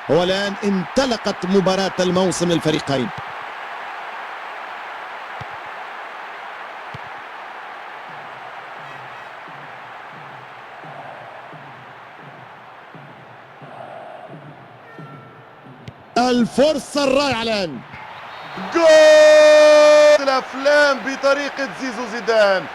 والآن انطلقت مباراة الموسم للفريقين. الفرصة الرائعة الآن. جول الأفلام بطريقة زيزو زيدان.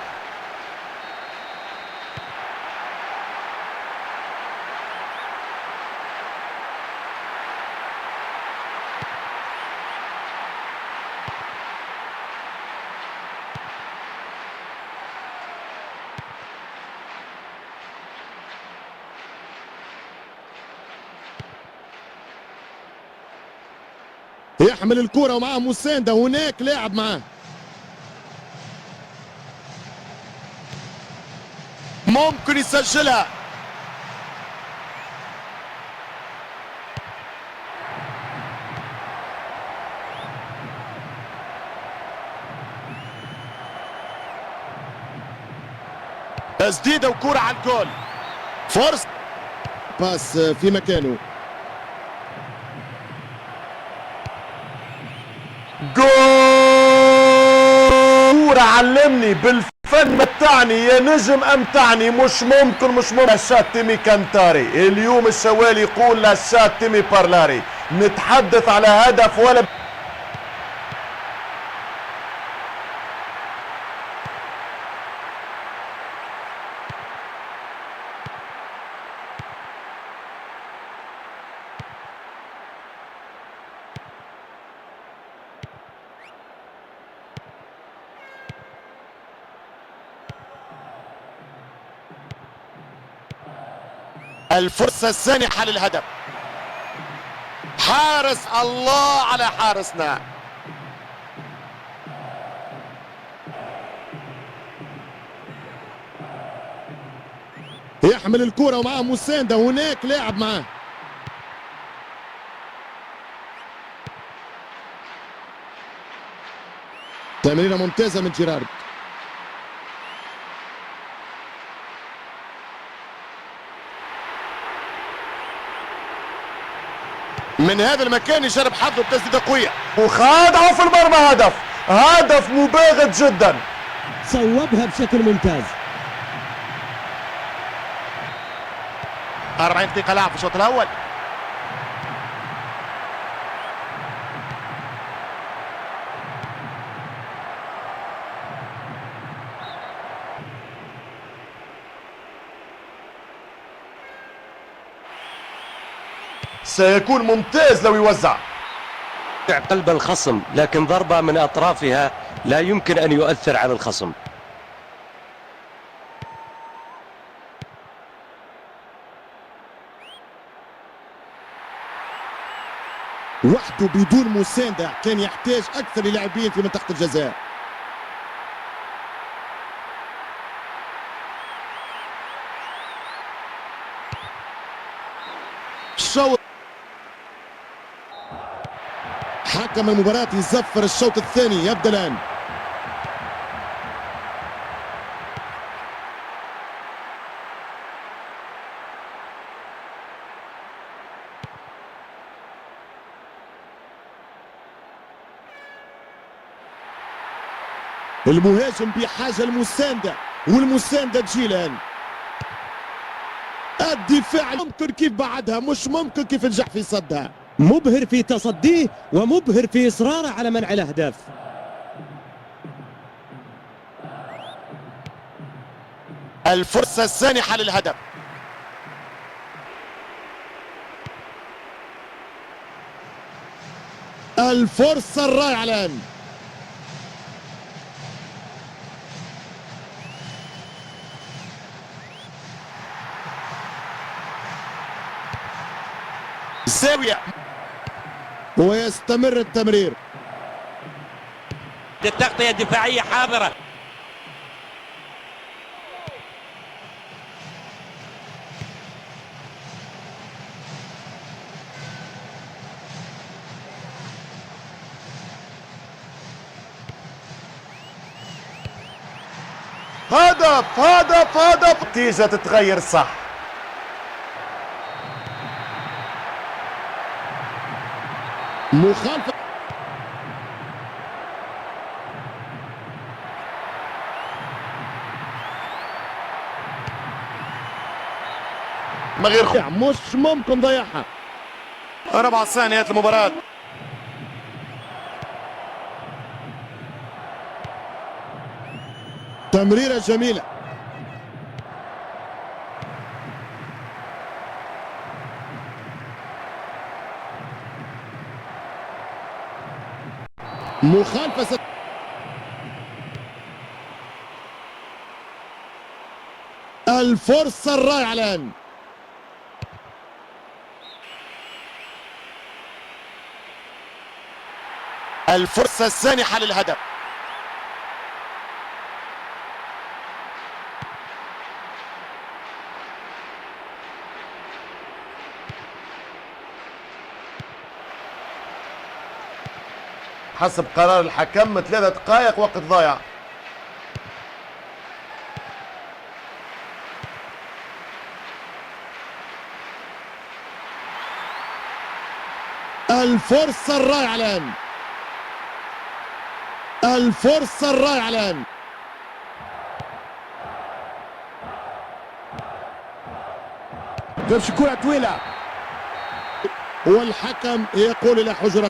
يحمل الكرة ومعه مساندة، هناك لاعب معه. ممكن يسجلها. تسديدة وكرة على الجول. فرصة باس في مكانه. جول. علمني بالفن، متعني يا نجم، امتعني. مش ممكن الشاتمي كانتاري اليوم الشوالي يقول للشاتمي بارلاري. نتحدث على هدف ولا الفرصة السانحة للهدف. حارس، الله على حارسنا. يحمل الكرة ومعه مساندة، هناك لاعب معه. تمريرة ممتازة من جيرارد. من هذا المكان يجرب حظه بتسديدة قوية وخادعه في المرمى. هدف مباغت جدا. صوبها بشكل ممتاز. 40 دقيقة لعب في الشوط الأول. سيكون ممتاز لو يوزع. قلب الخصم، لكن ضربة من أطرافها لا يمكن أن يؤثر على الخصم. وحده بدون مساندة، كان يحتاج أكثر لاعبين في منطقة الجزاء. الشوط حكم المباراة يزفر الشوط الثاني، يبدأ الآن. المهاجم بحاجة المساندة، والمساندة تجي الآن. الدفاع ممكن كيف بعدها، مش ممكن كيف نجح في صدها. مبهر في تصديه ومبهر في إصراره على منع الأهداف. الفرصة السانحة للهدف. الفرصة الرائعة الآن. زاوية ويستمر التمرير. التغطية الدفاعية حاضرة. هدف. نتيجة تتغير صح. مخالفة. ما غير مش ممكن ضيعها. 4 ثانيات المباراة. تمريرة جميلة. مخالفة. الفرصة الرائعة الآن. الفرصة السانحة للهدف. حسب قرار الحكم 3 دقائق وقت ضايع. الفرصة الرائعة الآن. الفرصة الرائعة الآن. تمشي كرة طويلة والحكم يقول لا حجرة.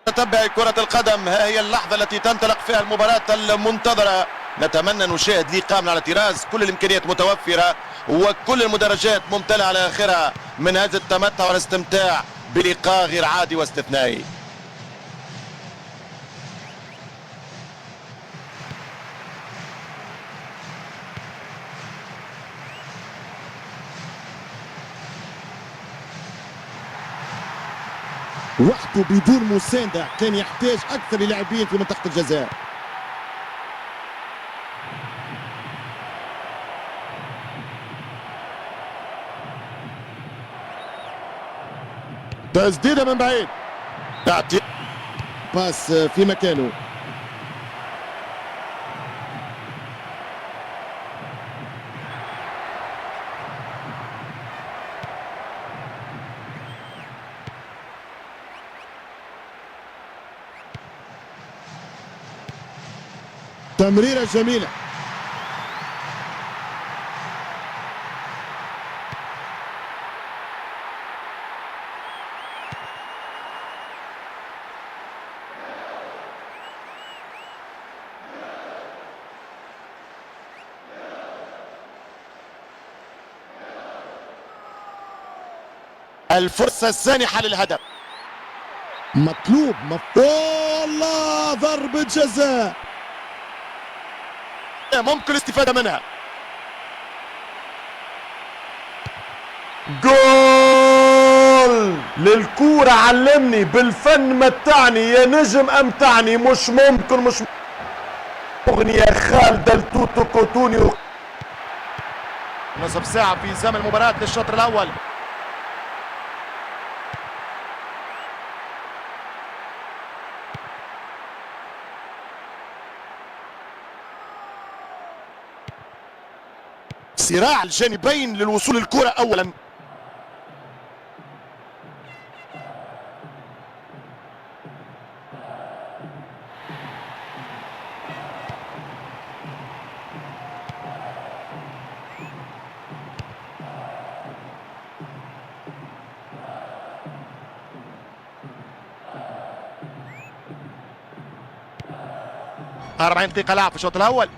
تتبع كرة القدم، ها هي اللحظة التي تنطلق فيها المباراة المنتظرة. نتمنى نشاهد لقاء من على طراز، كل الإمكانيات متوفرة وكل المدرجات ممتلئة على آخرها من هذا التمتع والاستمتاع بلقاء غير عادي واستثنائي. وحده بدون مساندة، كان يحتاج أكثر اللاعبين في منطقة الجزاء. تسديدة من بعيد. باس في مكانه. تمريرة جميلة. الفرصة السانحة للهدف. مطلوب والله ضربة جزاء ممكن الاستفادة منها. جول للكورة. علمني بالفن متعني يا نجم امتعني. مش ممكن اغنية خالد التوتو كوتونيو. نصف ساعة في زمن المباراة للشوط الأول. صراع الجانبين للوصول للكرة أولا. ، 40 دقيقة لعب في الشوط الأول.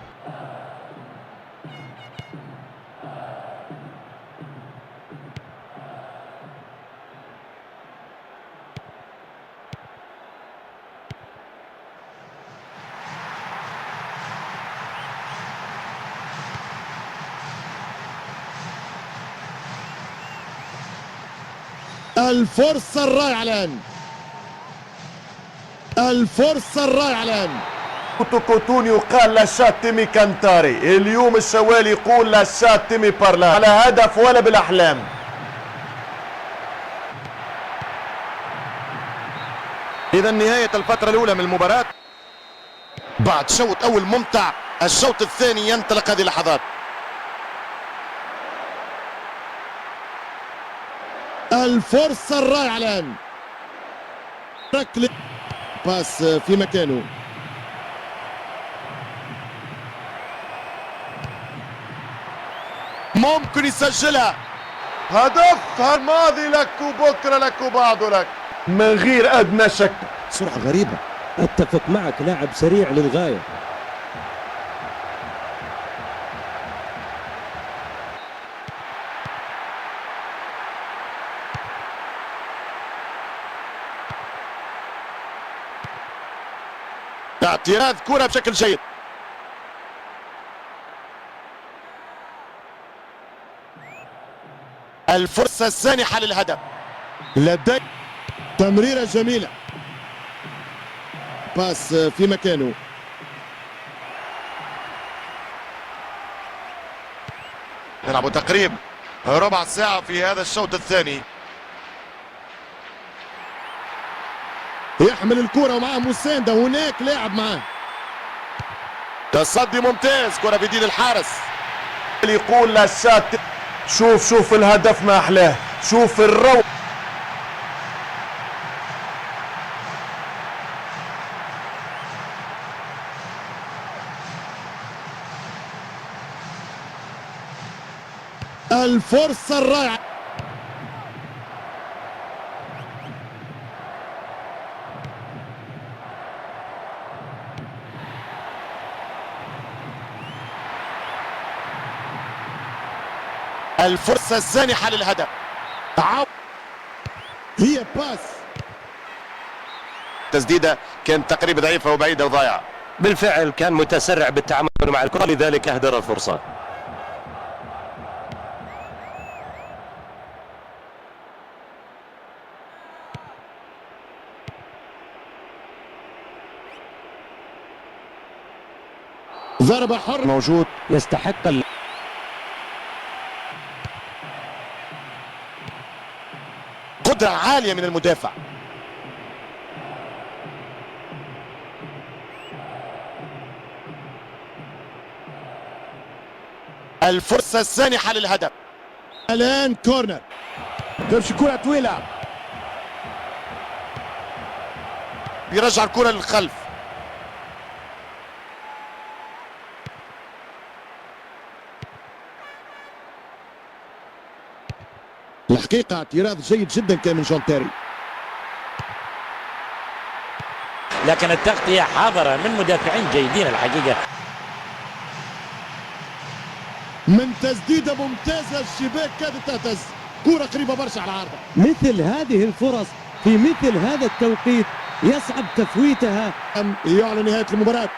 الفرصة الرائعة الآن. الفرصة الرائعة الآن. كوتونيو قال لا شات تيمي كانتاري. اليوم الشوالي يقول لا شات تيمي بارلا. على هدف ولا بالأحلام. إذا نهاية الفترة الأولى من المباراة. بعد شوط أول ممتع، الشوط الثاني ينطلق هذه اللحظات. الفرصة الرائعة الآن، ركلة باس في مكانه. ممكن يسجلها. هدف الماضي لك وبكره لك وبعده لك من غير ادنى شك. سرعة غريبة. اتفق معك، لاعب سريع للغاية. اعتراض كرة بشكل جيد. الفرصة السانحة للهدف. لدي تمريرة جميلة، باس في مكانه. نلعب تقريب ربع ساعة في هذا الشوط الثاني. يحمل الكرة ومعه مساندة، هناك لاعب معاه. تصدي ممتاز، كرة في دين الحارس. اللي يقول للسات شوف الهدف ما احلاه، شوف الروح. الفرصة الرائعة، الفرصة السانحة للهدف. هي باس. تسديدة كانت تقريبا ضعيفة وبعيدة وضايعة. بالفعل كان متسرع بالتعامل مع الكرة، لذلك أهدر الفرصة. ضربة حر موجود. يستحق قدرة عالية من المدافع. الفرصة السانحة للهدف. الآن كورنر، تمشي كرة طويلة، بيرجع الكرة للخلف. الحقيقة اعتراض جيد جدا كان من جون تيري، لكن التغطية حاضرة من مدافعين جيدين الحقيقة. من تسديدة ممتازة، الشباك كادت تهتز، كرة قريبة برشا على العارضة. مثل هذه الفرص في مثل هذا التوقيت يصعب تفويتها. يعلن نهاية المباراة.